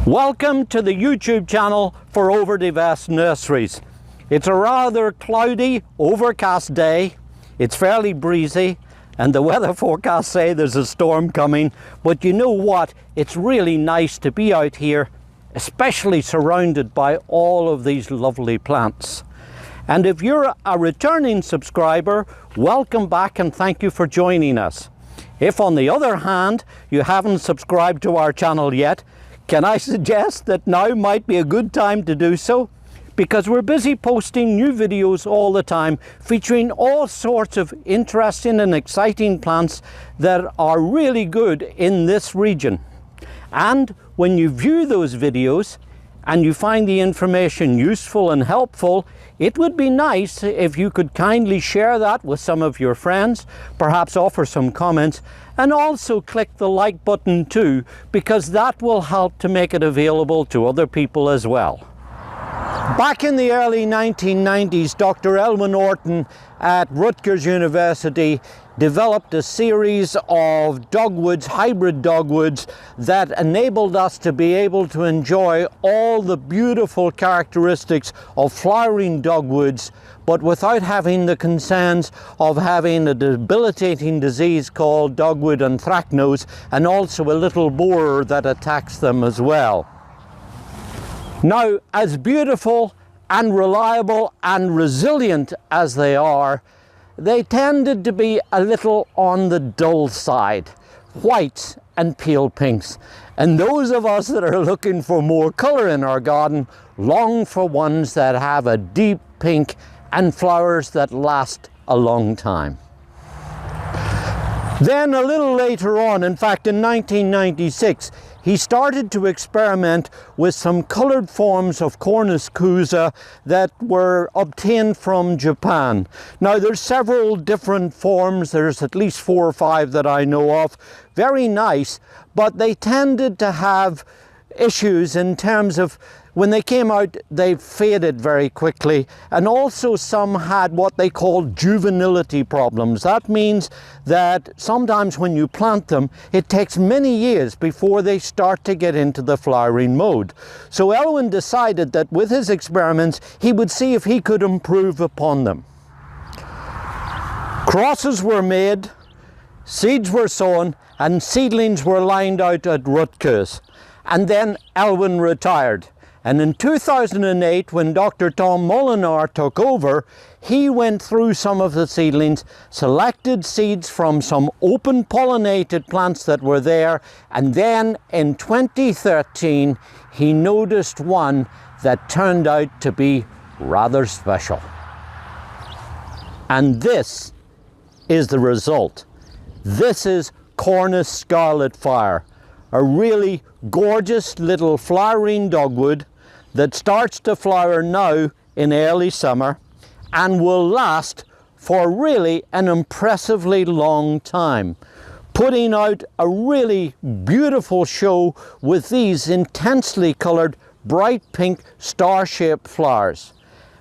Welcome to the YouTube channel for Overdivest Nurseries. It's a rather cloudy, overcast day. It's fairly breezy and the weather forecasts say there's a storm coming, but you know what? It's really nice to be out here, especially surrounded by all of these lovely plants. And if you're a returning subscriber, welcome back and thank you for joining us. If on the other hand, you haven't subscribed to our channel yet, can I suggest that now might be a good time to do so? Because we're busy posting new videos all the time featuring all sorts of interesting and exciting plants that are really good in this region. And when you view those videos and you find the information useful and helpful, it would be nice if you could kindly share that with some of your friends, perhaps offer some comments, and also click the like button too, because that will help to make it available to other people as well. Back in the early 1990s, Dr. Elwin Orton at Rutgers University developed a series of dogwoods, hybrid dogwoods, that enabled us to be able to enjoy all the beautiful characteristics of flowering dogwoods, but without having the concerns of having a debilitating disease called dogwood anthracnose, and also a little borer that attacks them as well. Now, as beautiful and reliable and resilient as they are, they tended to be a little on the dull side, whites and pale pinks. And those of us that are looking for more colour in our garden long for ones that have a deep pink and flowers that last a long time. Then a little later on, in fact in 1996, he started to experiment with some coloured forms of Cornus Scarlet that were obtained from Japan. Now there's several different forms, there's at least 4 or 5 that I know of, very nice, but they tended to have issues in terms of when they came out they faded very quickly, and also some had what they called juvenility problems. That means that sometimes when you plant them it takes many years before they start to get into the flowering mode. So Elwin decided that with his experiments he would see if he could improve upon them. Crosses were made, seeds were sown, and seedlings were lined out at Rutgers. And then Elwin retired. And in 2008, when Dr. Tom Molinar took over, he went through some of the seedlings, selected seeds from some open pollinated plants that were there, and then in 2013, he noticed one that turned out to be rather special. And this is the result. This is Cornus Scarlet Fire, a really gorgeous little flowering dogwood that starts to flower now in early summer and will last for really an impressively long time, putting out a really beautiful show with these intensely coloured bright pink star-shaped flowers.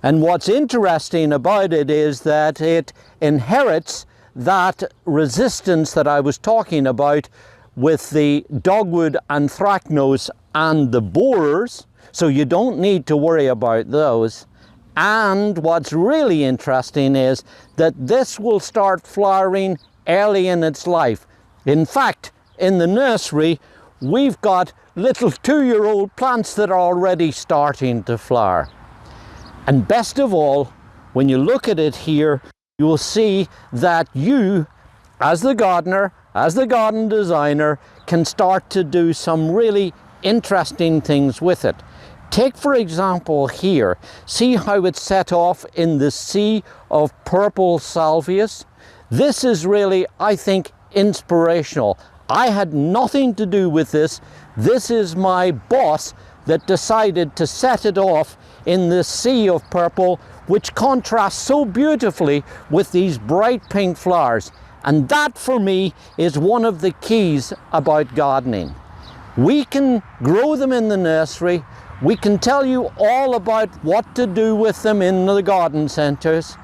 And what's interesting about it is that it inherits that resistance that I was talking about with the dogwood anthracnose and the borers, so you don't need to worry about those. And what's really interesting is that this will start flowering early in its life. In fact, in the nursery, we've got little 2-year-old plants that are already starting to flower. And best of all, when you look at it here, you will see that you, as the gardener, as the garden designer, can start to do some really interesting things with it. Take for example here, see how it's set off in the sea of purple salvias? This is really, I think, inspirational. I had nothing to do with this. This is my boss that decided to set it off in this sea of purple, which contrasts so beautifully with these bright pink flowers. And that for me is one of the keys about gardening. We can grow them in the nursery. We can tell you all about what to do with them in the garden centres,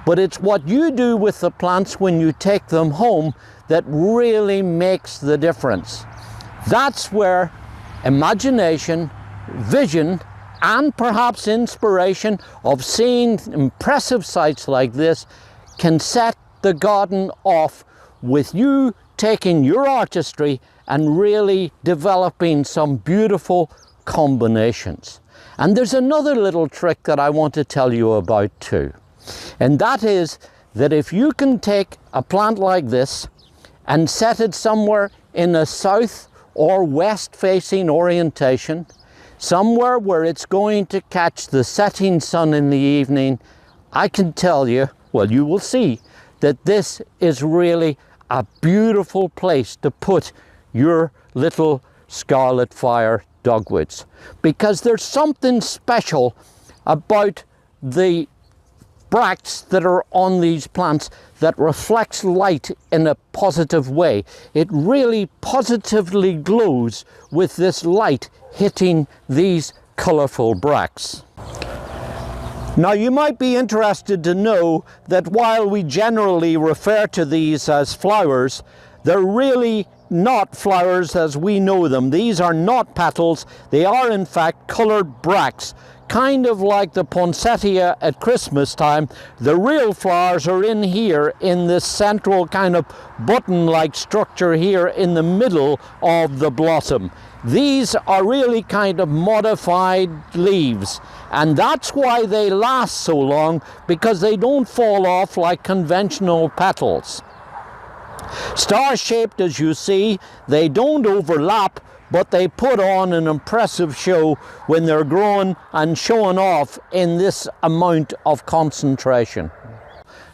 but it's what you do with the plants when you take them home that really makes the difference. That's where imagination, vision, and perhaps inspiration of seeing impressive sights like this can set the garden off with you taking your artistry and really developing some beautiful combinations. And there's another little trick that I want to tell you about too. And that is that if you can take a plant like this and set it somewhere in a south or west facing orientation, somewhere where it's going to catch the setting sun in the evening, I can tell you, well, you will see that this is really a beautiful place to put your little Scarlet Fire dogwoods, because there's something special about the bracts that are on these plants that reflects light in a positive way. It really positively glows with this light hitting these colourful bracts. Now you might be interested to know that while we generally refer to these as flowers, they're really not flowers as we know them. These are not petals, they are in fact coloured bracts, kind of like the poinsettia at Christmas time. The real flowers are in here in this central kind of button-like structure here in the middle of the blossom. These are really kind of modified leaves, and that's why they last so long, because they don't fall off like conventional petals. Star-shaped, as you see, they don't overlap, but they put on an impressive show when they're growing and showing off in this amount of concentration.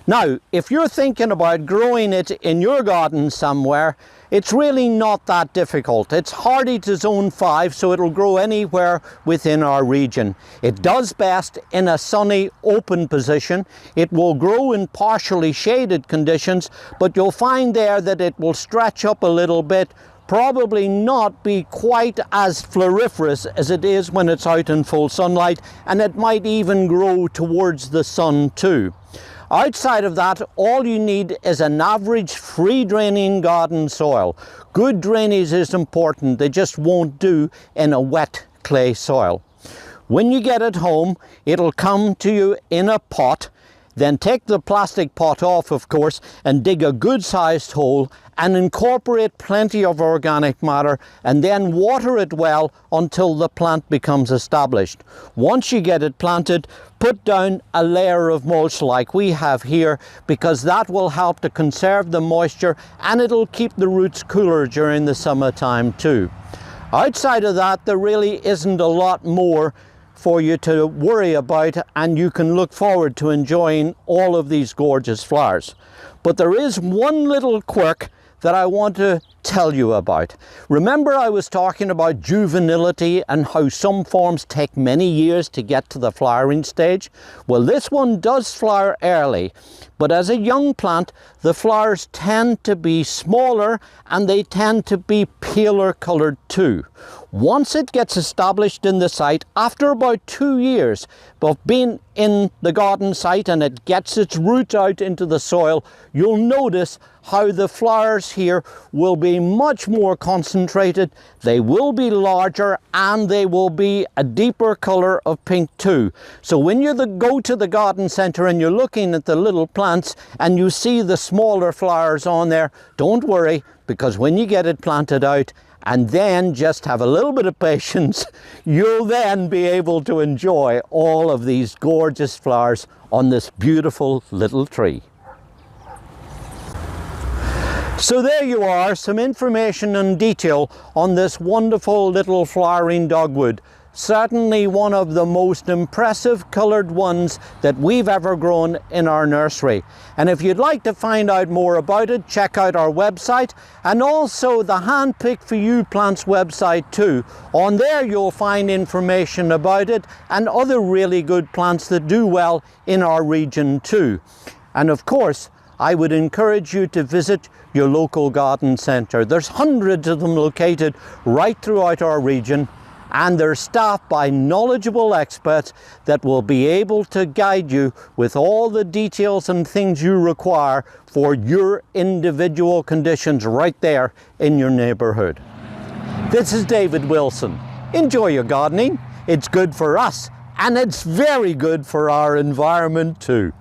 Now, if you're thinking about growing it in your garden somewhere, it's really not that difficult. It's hardy to zone 5, so it'll grow anywhere within our region. It does best in a sunny, open position. It will grow in partially shaded conditions, but you'll find there that it will stretch up a little bit, probably not be quite as floriferous as it is when it's out in full sunlight, and it might even grow towards the sun too. Outside of that, all you need is an average free draining garden soil. Good drainage is important, they just won't do in a wet clay soil. When you get it home, it'll come to you in a pot. Then take the plastic pot off, of course, and dig a good sized hole and incorporate plenty of organic matter, and then water it well until the plant becomes established. Once you get it planted, put down a layer of mulch like we have here, because that will help to conserve the moisture and it'll keep the roots cooler during the summertime too. Outside of that, there really isn't a lot more for you to worry about, and you can look forward to enjoying all of these gorgeous flowers. But there is one little quirk that I want to tell you about. Remember I was talking about juvenility and how some forms take many years to get to the flowering stage? Well, this one does flower early, but as a young plant, the flowers tend to be smaller and they tend to be paler coloured too. Once it gets established in the site, after about 2 years of being in the garden site and it gets its roots out into the soil, you'll notice how the flowers here will be much more concentrated, they will be larger, and they will be a deeper colour of pink too. So when you go to the garden centre and you're looking at the little plants and you see the smaller flowers on there, don't worry, because when you get it planted out, and then just have a little bit of patience, you'll then be able to enjoy all of these gorgeous flowers on this beautiful little tree. So there you are, some information and detail on this wonderful little flowering dogwood. Certainly one of the most impressive coloured ones that we've ever grown in our nursery. And if you'd like to find out more about it, check out our website, and also the Handpicked for You Plants website too. On there you'll find information about it and other really good plants that do well in our region too. And of course, I would encourage you to visit your local garden centre. There's hundreds of them located right throughout our region, and they're staffed by knowledgeable experts that will be able to guide you with all the details and things you require for your individual conditions right there in your neighbourhood. This is David Wilson. Enjoy your gardening. It's good for us and it's very good for our environment too.